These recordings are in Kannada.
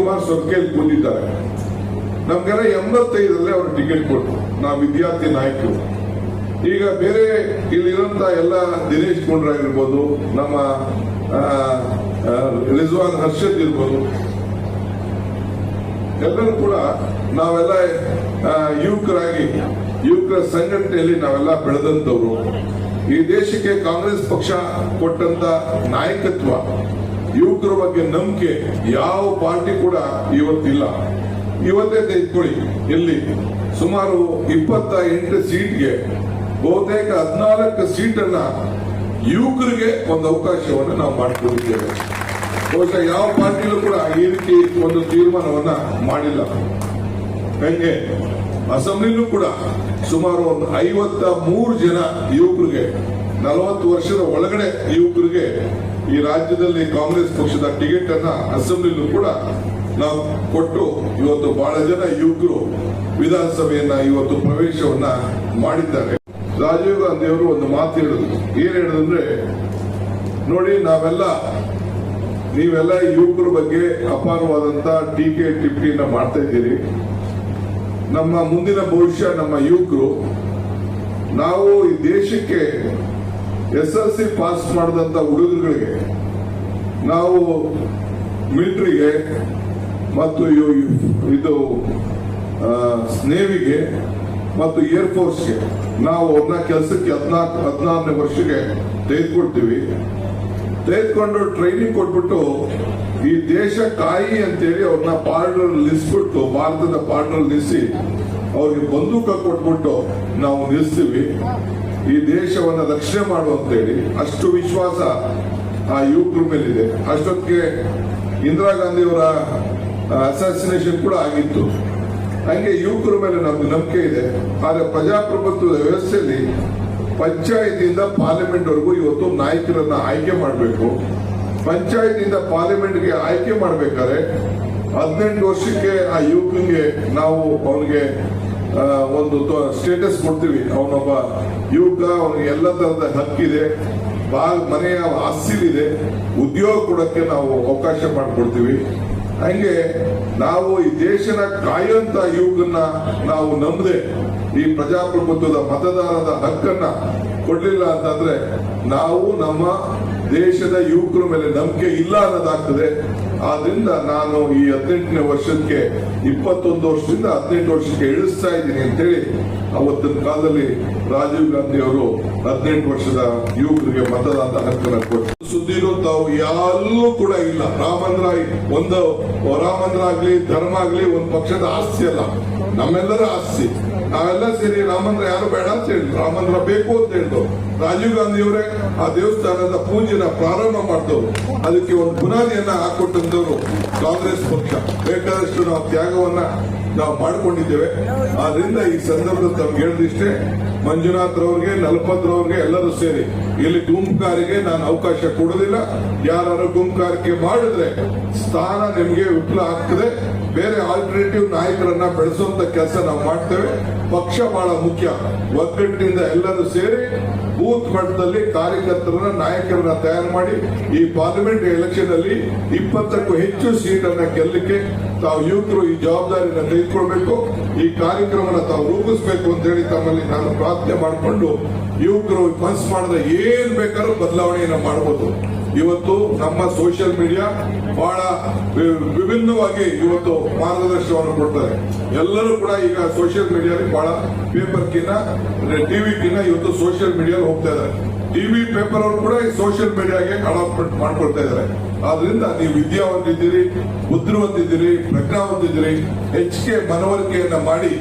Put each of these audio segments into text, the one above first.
ಜಯಕುಮಾರ್ ಸೊರ್ಕೆಯಲ್ಲಿ ಕೂತಿದ್ದಾರೆ. ನಮ್ಗೆಲ್ಲ 85ರಲ್ಲಿ ಅವರು ಟಿಕೆಟ್ ಕೊಟ್ಟರು, ನಾವು ವಿದ್ಯಾರ್ಥಿ ನಾಯಕರು. ಈಗ ಬೇರೆ ಇಲ್ಲಿರುವಂತ ಎಲ್ಲ ದಿನೇಶ್ ಗುಂಡ್ರಾಗಿರ್ಬೋದು, ನಮ್ಮ ರಿಜ್ವಾನ್ ಹರ್ಷದ್ ಇರ್ಬೋದು, ಎಲ್ಲರೂ ಕೂಡ ನಾವೆಲ್ಲ ಯುವಕರ ಸಂಘಟನೆಯಲ್ಲಿ ನಾವೆಲ್ಲ ಬೆಳೆದಂತವ್ರು. ಈ ದೇಶಕ್ಕೆ ಕಾಂಗ್ರೆಸ್ ಪಕ್ಷ ಕೊಟ್ಟಂತ ನಾಯಕತ್ವ, ಯುವಕರ ಬಗ್ಗೆ ನಂಬಿಕೆ ಯಾವ ಪಾರ್ಟಿ ಕೂಡ ಇವತ್ತಿಲ್ಲ. ಇವತ್ತೇ ತೆಗೆದುಕೊಳ್ಳಿ, ಇಲ್ಲಿ ಸುಮಾರು 28 ಸೀಟ್ಗೆ ಬಹುತೇಕ 14 ಸೀಟನ್ನ ಯುವಕರಿಗೆ ಒಂದು ಅವಕಾಶವನ್ನು ನಾವು ಮಾಡಿಕೊಂಡಿದ್ದೇವೆ. ಬಹುಶಃ ಯಾವ ಪಾರ್ಟಿಯಲ್ಲೂ ಕೂಡ ಈ ರೀತಿ ಒಂದು ತೀರ್ಮಾನವನ್ನ ಮಾಡಿಲ್ಲ. ಹಂಗೆ ಅಸೆಂಬ್ಲಿನೂ ಕೂಡ ಸುಮಾರು ಒಂದು 53 ಜನ ಯುವಕರಿಗೆ, 40 ವರ್ಷದ ಒಳಗಡೆ ಯುವಕರಿಗೆ ಈ ರಾಜ್ಯದಲ್ಲಿ ಕಾಂಗ್ರೆಸ್ ಪಕ್ಷದ ಟಿಕೆಟ್ ಅನ್ನ ಅಸೆಂಬ್ಲಿಲೂ ಕೂಡ ನಾವು ಕೊಟ್ಟು ಇವತ್ತು ಬಹಳ ಜನ ಯುವಕರು ವಿಧಾನಸಭೆಯನ್ನ ಇವತ್ತು ಪ್ರವೇಶವನ್ನ ಮಾಡಿದ್ದಾರೆ. ರಾಜೀವ್ ಗಾಂಧಿ ಅವರು ಒಂದು ಮಾತು ಹೇಳಿದ್ರು. ಏನ್ ಹೇಳಿದ್ರೆ, ನೋಡಿ ನೀವೆಲ್ಲ ಯುವಕರ ಬಗ್ಗೆ ಅಪಾರವಾದಂತ ಟೀಕೆ ಟಿಪ್ಪಣಿಯನ್ನ ಮಾಡ್ತಾ ಇದ್ದೀರಿ. ನಮ್ಮ ಮುಂದಿನ ಭವಿಷ್ಯ ನಮ್ಮ ಯುವಕರು. ನಾವು ಈ ದೇಶಕ್ಕೆ SSLC ಪಾಸ್ ಮಾಡಿದಂತ ಹುಡುಗರುಗಳಿಗೆ ನಾವು ಮಿಲಿಟರಿಗೆ ಮತ್ತು ಇದು ನೇವಿಗೆ ಮತ್ತು ಏರ್ಫೋರ್ಸ್ಗೆ ನಾವು ಅವ್ರನ್ನ ಕೆಲಸಕ್ಕೆ 14ನೇ ವರ್ಷಕ್ಕೆ ತೆಗೆದುಕೊಂಡು ಟ್ರೈನಿಂಗ್ ಕೊಟ್ಬಿಟ್ಟು ಈ ದೇಶ ಕಾಯಿ ಅಂತೇಳಿ ಅವ್ರನ್ನ ಬಾರ್ಡರ್ ನಿಲ್ಲಿಸ್ಬಿಟ್ಟು, ಭಾರತದ ಬಾರ್ಡರ್ ನಿಲ್ಲಿಸಿ ಅವ್ರಿಗೆ ಬಂದೂಕ ಕೊಟ್ಬಿಟ್ಟು ನಾವು ನಿಲ್ಲಿಸ್ತೀವಿ. ಈ ದೇಶವನ್ನ ರಕ್ಷಣೆ ಮಾಡುವಂತೇಳಿ ಅಷ್ಟು ವಿಶ್ವಾಸ ಆ ಯುವಕರ ಮೇಲಿದೆ. ಅಷ್ಟೊತ್ತಿಗೆ ಇಂದಿರಾ ಗಾಂಧಿ ಅವರ ಅಸಾಸಿನೇಷನ್ ಕೂಡ ಆಗಿತ್ತು. ಹಂಗೆ ಯುವಕರ ಮೇಲೆ ನಮ್ಗೆ ನಂಬಿಕೆ ಇದೆ. ಆದ್ರೆ ಪ್ರಜಾಪ್ರಭುತ್ವದ ವ್ಯವಸ್ಥೆಯಲ್ಲಿ ಪಂಚಾಯತಿಯಿಂದ ಪಾರ್ಲಿಮೆಂಟ್ ವರೆಗೂ ಇವತ್ತು ನಾಯಕರನ್ನ ಆಯ್ಕೆ ಮಾಡಬೇಕು. ಪಂಚಾಯತಿಯಿಂದ ಪಾರ್ಲಿಮೆಂಟ್ಗೆ ಆಯ್ಕೆ ಮಾಡಬೇಕಾದ್ರೆ 18 ವರ್ಷಕ್ಕೆ ಆ ಯುವಕನಿಗೆ ನಾವು ಅವನಿಗೆ ಒಂದು ಸ್ಟೇಟಸ್ ಕೊಡ್ತೀವಿ. ಅವನೊಬ್ಬ ಯುವಕ, ಅವನಿಗೆ ಎಲ್ಲ ತರದ ಹಕ್ಕಿದೆ, ಮನೆಯ ಆಸ್ತಿಲಿದೆ, ಉದ್ಯೋಗ ಕೊಡಕ್ಕೆ ನಾವು ಅವಕಾಶ ಮಾಡಿಕೊಡ್ತೀವಿ. ಹಂಗೆ ನಾವು ಈ ದೇಶನ ಕಾಯುವಂತ ಯುವಕನ್ನ ನಾವು ನಂಬದೆ ಈ ಪ್ರಜಾಪ್ರಭುತ್ವದ ಮತದಾನದ ಹಕ್ಕನ್ನ ಕೊಡ್ಲಿಲ್ಲ ಅಂತಂದ್ರೆ ನಾವು ನಮ್ಮ ದೇಶದ ಯುವಕರ ಮೇಲೆ ನಂಬಿಕೆ ಇಲ್ಲ ಅನ್ನೋದಾಗ್ತದೆ. ಆದ್ರಿಂದ ನಾನು ಈ 18ನೇ ವರ್ಷಕ್ಕೆ 21 ವರ್ಷದಿಂದ 18 ವರ್ಷಕ್ಕೆ ಇಳಿಸ್ತಾ ಇದ್ದೀನಿ ಅಂತೇಳಿ ಅವತ್ತಿನ ಕಾಲದಲ್ಲಿ ರಾಜೀವ್ ಗಾಂಧಿ ಅವರು 18 ವರ್ಷದ ಯುವಕರಿಗೆ ಮತದಾನದ ಹಕ್ಕನ್ನು ಕೊಟ್ಟು ಸುದ್ದಿರು ತಾವು ಎಲ್ಲೂ ಕೂಡ ಇಲ್ಲ. ರಾಮ ಮಂದಿರ ಆಗ್ಲಿ, ಧರ್ಮ ಆಗ್ಲಿ ಒಂದು ಪಕ್ಷದ ಆಸ್ತಿ ಅಲ್ಲ, ನಮ್ಮೆಲ್ಲರ ಆಸ್ತಿ. ನಾವೆಲ್ಲ ಸೇರಿ ರಾಮ ಮಂದಿರ ಯಾರು ಬೇಡ ಅಂತ ಹೇಳಿದ್ರು, ರಾಮ ಮಂದಿರ ಬೇಕು ಅಂತ ಹೇಳಿದ್ರು. ರಾಜೀವ್ ಗಾಂಧಿ ಅವರೇ ಆ ದೇವಸ್ಥಾನದ ಪೂಜೆನ ಪ್ರಾರಂಭ ಮಾಡಿದವರು, ಅದಕ್ಕೆ ಒಂದು ಬುನಾದಿಯನ್ನ ಹಾಕೊಟ್ಟಂತವರು ಕಾಂಗ್ರೆಸ್ ಪಕ್ಷ. ಬೇಕಾದಷ್ಟು ನಾವು ತ್ಯಾಗವನ್ನ ನಾವು ಮಾಡಿಕೊಂಡಿದ್ದೇವೆ. ಆದ್ರಿಂದ ಈ ಸಂದರ್ಭದಲ್ಲಿ ತಮ್ಗೆ ಹೇಳಿದಿಷ್ಟೇ, ಮಂಜುನಾಥ್ ರವ್ರಿಗೆ, ನಲಪತ್ರವ್ರಿಗೆ ಎಲ್ಲರೂ ಸೇರಿ ಇಲ್ಲಿ ಗುಂಪುಗಾರಿಗೆ ನಾನು ಅವಕಾಶ ಕೊಡೋದಿಲ್ಲ. ಯಾರು ಗುಂಪುಗಾರಿಕೆ ಮಾಡಿದ್ರೆ ಸ್ಥಾನ ನಿಮಗೆ ವಿಫಲ ಆಗ್ತದೆ. ಬೇರೆ ಆಲ್ಟರ್ನೇಟಿವ್ ನಾಯಕರನ್ನ ಬೆಳೆಸುವಂತ ಕೆಲಸ ನಾವು ಮಾಡ್ತೇವೆ. ಪಕ್ಷ ಬಹಳ ಮುಖ್ಯ. ಒಗ್ಗಟ್ಟಿನಿಂದ ಎಲ್ಲರೂ ಸೇರಿ ಬೂತ್ ಮಟ್ಟದಲ್ಲಿ ಕಾರ್ಯಕರ್ತರನ್ನ, ನಾಯಕರನ್ನ ತಯಾರು ಮಾಡಿ ಈ ಪಾರ್ಲಿಮೆಂಟ್ ಎಲೆಕ್ಷನ್ ಅಲ್ಲಿ 20ಕ್ಕೂ ಹೆಚ್ಚು ಸೀಟನ್ನ ಗೆಲ್ಲಕ್ಕೆ ತಾವು ಯುವಕರು ಈ ಜವಾಬ್ದಾರಿಯನ್ನು ತೆಗೆದುಕೊಳ್ಬೇಕು. ಈ ಕಾರ್ಯಕ್ರಮನ ತಾವು ರೂಪಿಸಬೇಕು ಅಂತ ಹೇಳಿ ತಮ್ಮಲ್ಲಿ ನಾನು ಪ್ರಾರ್ಥನೆ ಮಾಡಿಕೊಂಡು, ಯುವಕರು ಮನಸ್ಸು ಮಾಡಿದ ಏನ್ ಬೇಕಾದ್ರೂ ಬದಲಾವಣೆಯನ್ನ ಮಾಡಬಹುದು. ಇವತ್ತು ನಮ್ಮ ಸೋಷಿಯಲ್ ಮೀಡಿಯಾ ಬಹಳ ವಿಭಿನ್ನವಾಗಿ ಇವತ್ತು ಮಾರ್ಗದರ್ಶನವನ್ನು ಕೊಡ್ತಾರೆ. ಎಲ್ಲರೂ ಕೂಡ ಈಗ ಸೋಷಿಯಲ್ ಮೀಡಿಯಾದಲ್ಲಿ ಬಹಳ ಪೇಪರ್ಕಿನ್ನ, ಟಿವಿಗಿನ್ನ ಇವತ್ತು ಸೋಷಿಯಲ್ ಮೀಡಿಯಾ ಹೋಗ್ತಾ ಇದ್ದಾರೆ. ಟಿವಿ ಪೇಪರ್ ಅವರು ಕೂಡ ಈ ಸೋಷಿಯಲ್ ಮೀಡಿಯಾಗೆ ಅಡಾಪ್ಟ್ ಮಾಡ್ಕೊಳ್ತಾ ಇದ್ದಾರೆ. ಆದ್ರಿಂದ ನೀವು ವಿದ್ಯಾವಂತಿದ್ದೀರಿ, ಬುದ್ಧಿವಂತಿದ್ದೀರಿ, ಪ್ರಜ್ಞಾವಂತಿದ್ದೀರಿ. ಹೆಚ್ಚಿಗೆ ಮನವರಿಕೆಯನ್ನ ಮಾಡಿ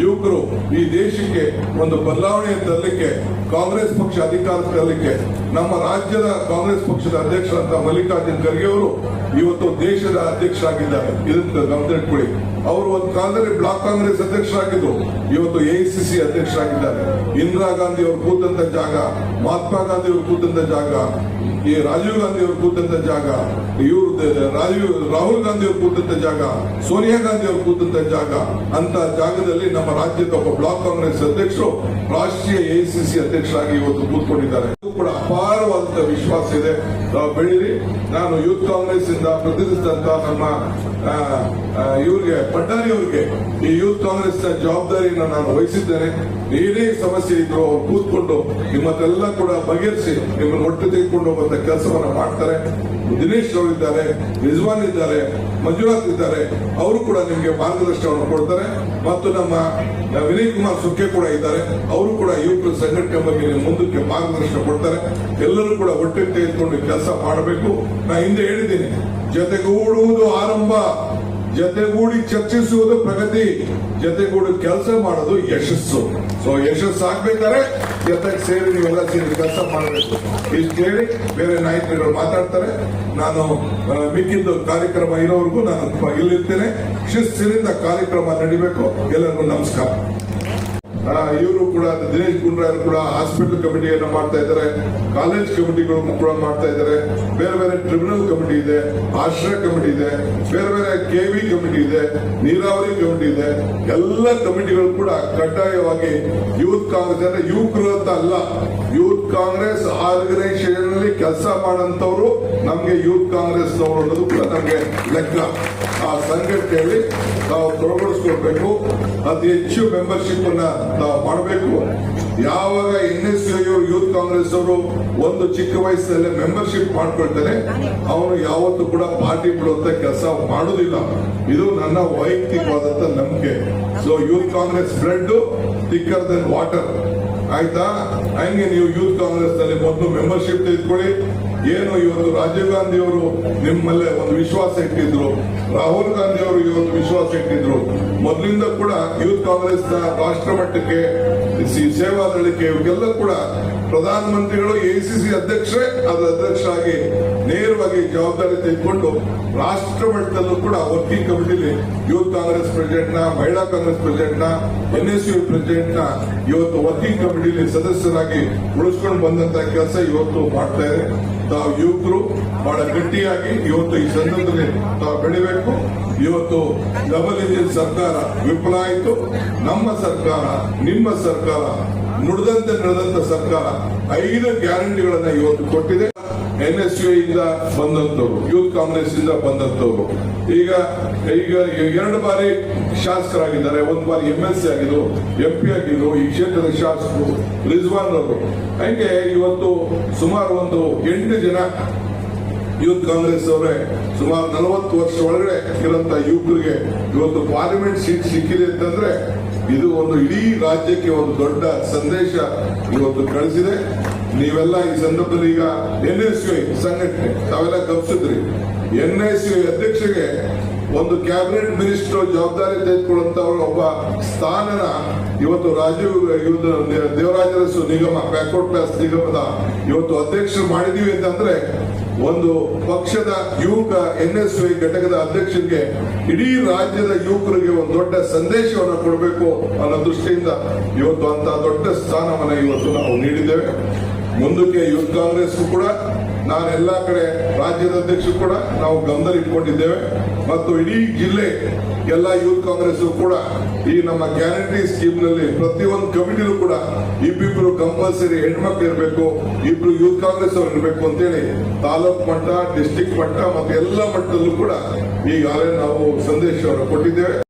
ಯುವಕರು ಈ ದೇಶಕ್ಕೆ ಒಂದು ಬದಲಾವಣೆ ತರಲಿಕ್ಕೆ, ಕಾಂಗ್ರೆಸ್ ಪಕ್ಷ ಅಧಿಕಾರಕ್ಕೆ ತರಲಿಕ್ಕೆ ನಮ್ಮ ರಾಜ್ಯದ ಕಾಂಗ್ರೆಸ್ ಪಕ್ಷದ ಅಧ್ಯಕ್ಷರಾದ ಮಲ್ಲಿಕಾರ್ಜುನ್ ಖರ್ಗೆ ಅವರು ಇವತ್ತು ದೇಶದ ಅಧ್ಯಕ್ಷರಾಗಿದ್ದಾರೆ. ಇದನ್ನ ಗಮನಿಟ್ಕೊಳ್ಳಿ. ಅವರು ಒಂದು ಕಾಲದಲ್ಲಿ ಬ್ಲಾಕ್ ಕಾಂಗ್ರೆಸ್ ಅಧ್ಯಕ್ಷರಾಗಿದ್ದು ಇವತ್ತು AICC ಅಧ್ಯಕ್ಷರಾಗಿದ್ದಾರೆ. ಇಂದಿರಾ ಗಾಂಧಿ ಅವರು ಕೂತಂತ ಜಾಗ, ಮಹಾತ್ಮ ಗಾಂಧಿ ಅವರು ಕೂತಂತ ಜಾಗ, ಈ ರಾಜೀವ್ ಗಾಂಧಿ ಅವರು ಕೂತಂತ ಜಾಗ, ರಾಹುಲ್ ಗಾಂಧಿ ಅವರು ಕೂತಂತ ಜಾಗ, ಸೋನಿಯಾ ಗಾಂಧಿ ಅವರು ಕೂತಂತ ಜಾಗ, ಅಂತ ಜಾಗದಲ್ಲಿ ನಮ್ಮ ರಾಜ್ಯದ ಒಬ್ಬ ಬ್ಲಾಕ್ ಕಾಂಗ್ರೆಸ್ ಅಧ್ಯಕ್ಷರು ರಾಷ್ಟ್ರೀಯ AICC ಅಧ್ಯಕ್ಷರಾಗಿ ಇವತ್ತು ಕೂತ್ಕೊಂಡಿದ್ದಾರೆ. ಕೂಡ ಅಪಾರವಾದಂತಹ ವಿಶ್ವಾಸ ಇದೆ. ತಾವು ಬೆಳೀರಿ. ನಾನು ಯೂತ್ ಕಾಂಗ್ರೆಸ್ ಇಂದ ಪ್ರತಿನಿಧಿಸಿದಂತ ನಮ್ಮ ಇವ್ರಿಗೆ ಪಟ್ಟಾರಿ ಅವ್ರಿಗೆ ಈ ಯೂತ್ ಕಾಂಗ್ರೆಸ್ ನ ಜವಾಬ್ದಾರಿಯನ್ನು ನಾನು ವಹಿಸಿದ್ದೇನೆ. ಏನೇ ಸಮಸ್ಯೆ ಇದ್ರು ಅವ್ರು ಕೂತ್ಕೊಂಡು ನಿಮ್ಮತ್ತೆಲ್ಲ ಕೂಡ ಬಗೆಹರಿಸಿ ನಿಮ್ಮನ್ನು ಒಟ್ಟು ತೆಗೆದುಕೊಂಡು ಹೋಗುವಂತ ಕೆಲಸವನ್ನ ಮಾಡ್ತಾರೆ. ದಿನೇಶ್ ಅವರಿದ್ದಾರೆ, ರಿಜ್ವಾನ್ ಇದ್ದಾರೆ, ಮಂಜುನಾಥ್ ಇದ್ದಾರೆ. ಅವರು ಕೂಡ ನಿಮಗೆ ಮಾರ್ಗದರ್ಶನವನ್ನು ಕೊಡ್ತಾರೆ. ಮತ್ತು ನಮ್ಮ ವಿನಯ್ ಕುಮಾರ್ ಸುಕ್ಕೆ ಕೂಡ ಇದ್ದಾರೆ. ಅವರು ಕೂಡ ಯುವಕರ ಸಂಘಟನೆ ಬಗ್ಗೆ ಮುಂದಕ್ಕೆ ಮಾರ್ಗದರ್ಶನ ಕೊಡ್ತಾರೆ. ಎಲ್ಲರೂ ಕೂಡ ಒಟ್ಟಿಗೆ ತೆಗೆದುಕೊಂಡು ಕೆಲಸ ಮಾಡಬೇಕು. ನಾ ಹಿಂದೆ ಹೇಳಿದ್ದೀನಿ, ಜೊತೆಗೂಡುವುದು ಆರಂಭ, ಜೊತೆಗೂಡಿ ಚರ್ಚಿಸುವುದು ಪ್ರಗತಿ, ಜೊತೆಗೂಡಿ ಕೆಲಸ ಮಾಡೋದು ಯಶಸ್ಸು. ಸೊ ಯಶಸ್ಸು ಆಗ್ಬೇಕಾದ್ರೆ ಜೊತೆಗೆ ಸೇರಿ ನೀವೆಲ್ಲ ಸೇರಿ ಕೆಲಸ ಮಾಡಬೇಕು. ಇಷ್ಟು ಹೇಳಿ ಬೇರೆ ನಾಯಕರುಗಳು ಮಾತಾಡ್ತಾರೆ. ನಾನು ಮಿಕ್ಕಿದ್ದು ಕಾರ್ಯಕ್ರಮ ಇರೋವರೆಗೂ ನಾನು ಇಲ್ಲಿರ್ತೇನೆ. ಶಿಸ್ತಿನಿಂದ ಕಾರ್ಯಕ್ರಮ ನಡಿಬೇಕು. ಎಲ್ಲರಿಗೂ ನಮಸ್ಕಾರ. ಇವರು ಕೂಡ ದಿನೇಶ್ ಗುಂಡ್ರಾಯರು ಕೂಡ ಹಾಸ್ಪಿಟಲ್ ಕಮಿಟಿಯನ್ನು ಮಾಡ್ತಾ ಇದ್ದಾರೆ, ಕಾಲೇಜ್ ಕಮಿಟಿಗಳು ಕೂಡ ಮಾಡ್ತಾ ಇದ್ದಾರೆ. ಬೇರೆ ಬೇರೆ ಟ್ರಿಬ್ಯುನಲ್ ಕಮಿಟಿ ಇದೆ, ಆಶ್ರಯ ಕಮಿಟಿ ಇದೆ, ಬೇರೆ ಬೇರೆ ಕೆವಿ ಕಮಿಟಿ ಇದೆ, ನೀರಾವರಿ ಕಮಿಟಿ ಇದೆ. ಎಲ್ಲ ಕಮಿಟಿಗಳು ಕೂಡ ಕಡ್ಡಾಯವಾಗಿ ಯೂತ್ ಕಾಂಗ್ರೆಸ್ ಅಂದ್ರೆ ಯುವಕರು ಅಂತ ಅಲ್ಲ, ಯೂತ್ ಕಾಂಗ್ರೆಸ್ ಆರ್ಗನೈಸೇಷನ್ ಅಲ್ಲಿ ಕೆಲಸ ಮಾಡಂತವ್ರು ನಮ್ಗೆ ಯೂತ್ ಕಾಂಗ್ರೆಸ್ ನವರು ಅನ್ನೋದು ಕೂಡ ನಮ್ಗೆ ಲೆಕ್ಕ. ಆ ಸಂಘಟನೆಯಲ್ಲಿ ನಾವು ತೊಡಗಿಸ್ಕೊಳ್ಬೇಕು. ಅತಿ ಹೆಚ್ಚು ಮೆಂಬರ್ಶಿಪ್ ಅನ್ನ ನಾವು ಮಾಡಬೇಕು. ಯಾವಾಗ NSU ಯೂತ್ ಕಾಂಗ್ರೆಸ್ ಅವರು ಒಂದು ಚಿಕ್ಕ ವಯಸ್ಸಿನಲ್ಲೇ ಮೆಂಬರ್ಶಿಪ್ ಮಾಡ್ಕೊಳ್ತಾರೆ, ಅವನು ಯಾವತ್ತೂ ಕೂಡ ಪಾರ್ಟಿ ಬಿಡುವಂತ ಕೆಲಸ ಮಾಡುವುದಿಲ್ಲ. ಇದು ನನ್ನ ವೈಯಕ್ತಿಕವಾದಂತ ನಂಬಿಕೆ. So youth Congress blood thicker than water. ಆಯ್ತಾ? ಹಂಗೆ ನೀವು ಯೂತ್ ಕಾಂಗ್ರೆಸ್ ನಲ್ಲಿ ಮೊದಲು ಮೆಂಬರ್ಶಿಪ್ ತೆಗೆದುಕೊಳ್ಳಿ. ಏನು ಇವತ್ತು ರಾಜೀವ್ ಗಾಂಧಿ ಅವರು ನಿಮ್ಮಲ್ಲೇ ಒಂದು ವಿಶ್ವಾಸ ಇಟ್ಟಿದ್ರು, ರಾಹುಲ್ ಗಾಂಧಿ ಅವರು ಇವತ್ತು ವಿಶ್ವಾಸ ಇಟ್ಟಿದ್ರು. ಮೊದಲಿಂದ ಕೂಡ ಯೂತ್ ಕಾಂಗ್ರೆಸ್ ನ ರಾಷ್ಟ್ರ ಮಟ್ಟಕ್ಕೆ ಸೇವಾದಳಕ್ಕೆ ಇವೆಲ್ಲ ಕೂಡ ಪ್ರಧಾನಮಂತ್ರಿಗಳು ACC ಅಧ್ಯಕ್ಷರೇ ಅದರ ಅಧ್ಯಕ್ಷರಾಗಿ ನೇರವಾಗಿ ಜವಾಬ್ದಾರಿ ತೆಗೆದುಕೊಂಡು ರಾಷ್ಟ್ರ ಮಟ್ಟದಲ್ಲೂ ಕೂಡ ವರ್ಕಿಂಗ್ ಕಮಿಟಿಲಿ ಯೂತ್ ಕಾಂಗ್ರೆಸ್ ಪ್ರೆಸಿಡೆಂಟ್ ನ, ಮಹಿಳಾ ಕಾಂಗ್ರೆಸ್ ಪ್ರೆಸಿಡೆಂಟ್ ನ, NSU ಪ್ರೆಸಿಡೆಂಟ್ ನ ಇವತ್ತು ವರ್ಕಿಂಗ್ ಕಮಿಟಿಲಿ ಸದಸ್ಯರಾಗಿ ಉಳಿಸ್ಕೊಂಡು ಬಂದಂತ ಕೆಲಸ ಇವತ್ತು ಮಾಡ್ತಾ ಇದೆ. ತಾವು ಯುವಕರು ಬಹಳ ಗಟ್ಟಿಯಾಗಿ ಇವತ್ತು ಈ ಸಂದರ್ಭದಲ್ಲಿ ತಾವು ಬೆಳಿಬೇಕು. ಇವತ್ತು ಡಬಲ್ ಇಂಜಿನ್ ಸರ್ಕಾರ ವಿಫಲ ಆಯಿತು. ನಮ್ಮ ಸರ್ಕಾರ, ನಿಮ್ಮ ಸರ್ಕಾರ ನುಡಿದಂತೆ ನಡೆದಂತ ಸರ್ಕಾರ 5 ಗ್ಯಾರಂಟಿಗಳನ್ನ ಇವತ್ತು ಕೊಟ್ಟಿದೆ. NSU ಇಂದ ಬಂದಂತವ್ರು, ಯೂತ್ ಕಾಂಗ್ರೆಸ್ ಇಂದ ಬಂದಂತವ್ರು ಈಗ 2 ಬಾರಿ ಶಾಸಕರಾಗಿದ್ದಾರೆ. 1 ಬಾರಿ MLC ಆಗಿದ್ರು, MP ಆಗಿದ್ರು. ಈ ಕ್ಷೇತ್ರದ ಶಾಸಕರು ರಿಜ್ವಾನ್ ಅವರು. ಹಂಗೆ ಇವತ್ತು ಸುಮಾರು ಒಂದು 8 ಜನ ಯೂತ್ ಕಾಂಗ್ರೆಸ್ ಅವರೇ ಸುಮಾರು 40 ವರ್ಷ ಒಳಗಡೆ ಇರುವಂತ ಯುವಕರಿಗೆ ಇವತ್ತು ಪಾರ್ಲಿಮೆಂಟ್ ಸೀಟ್ ಸಿಕ್ಕಿದೆ ಅಂತಂದ್ರೆ ಇದು ಒಂದು ಇಡೀ ರಾಜ್ಯಕ್ಕೆ ಒಂದು ದೊಡ್ಡ ಸಂದೇಶ ಇವತ್ತು ಕಳಿಸಿದೆ. ನೀವೆಲ್ಲ ಈ ಸಂದರ್ಭದಲ್ಲಿ ಈಗ NSU ಸಂಘಟನೆ ತಾವೆಲ್ಲ ಗಮನಿಸಿದ್ರಿ. NSU ಅಧ್ಯಕ್ಷರಿಗೆ ಒಂದು ಕ್ಯಾಬಿನೆಟ್ ಮಿನಿಸ್ಟರ್ ಜವಾಬ್ದಾರಿ ತೆಗೆದುಕೊಳ್ಳುವಂತವರು ಒಬ್ಬ ಸ್ಥಾನನ ಇವತ್ತು ದೇವರಾಜ ಅರಸು ನಿಗಮ, ಬ್ಯಾಕ್ವರ್ಡ್ ಕ್ಲಾಸ್ ನಿಗಮದ ಇವತ್ತು ಅಧ್ಯಕ್ಷರು ಮಾಡಿದೀವಿ ಅಂತಂದ್ರೆ ಒಂದು ಪಕ್ಷದ ಯುವಕ NSU ಘಟಕದ ಅಧ್ಯಕ್ಷರಿಗೆ ಇಡೀ ರಾಜ್ಯದ ಯುವಕರಿಗೆ ಒಂದು ದೊಡ್ಡ ಸಂದೇಶವನ್ನು ಕೊಡಬೇಕು ಅನ್ನೋ ದೃಷ್ಟಿಯಿಂದ ಇವತ್ತು ಅಂತ ದೊಡ್ಡ ಸ್ಥಾನವನ್ನು ಇವತ್ತು ನಾವು ನೀಡಿದ್ದೇವೆ. ಮುಂದಕ್ಕೆ ಯೂತ್ ಕಾಂಗ್ರೆಸ್ ಕೂಡ ನಾನೆಲ್ಲಾ ಕಡೆ ರಾಜ್ಯದ ಅಧ್ಯಕ್ಷರು ಕೂಡ ನಾವು ಗಮನದಲ್ಲಿ ಇಟ್ಕೊಂಡಿದ್ದೇವೆ. ಮತ್ತು ಇಡೀ ಜಿಲ್ಲೆ ಎಲ್ಲ ಯೂತ್ ಕಾಂಗ್ರೆಸ್ ಕೂಡ ಈ ನಮ್ಮ ಗ್ಯಾರಂಟಿ ಸ್ಕೀಮ್ ನಲ್ಲಿ ಪ್ರತಿಯೊಂದು ಕಮಿಟಿಲೂ ಕೂಡ ಇಬ್ಬಿಬ್ರು ಕಂಪಲ್ಸರಿ ಹೆಣ್ಮಕ್ಳು ಇರಬೇಕು, 2 ಯೂತ್ ಕಾಂಗ್ರೆಸ್ ಅವರು ಇರಬೇಕು ಅಂತೇಳಿ ತಾಲೂಕು ಮಟ್ಟ, ಡಿಸ್ಟಿಕ್ ಮಟ್ಟ ಮತ್ತು ಎಲ್ಲ ಮಟ್ಟದಲ್ಲೂ ಕೂಡ ಈಗಾಗಲೇ ನಾವು ಸಂದೇಶವನ್ನು ಕೊಟ್ಟಿದ್ದೇವೆ.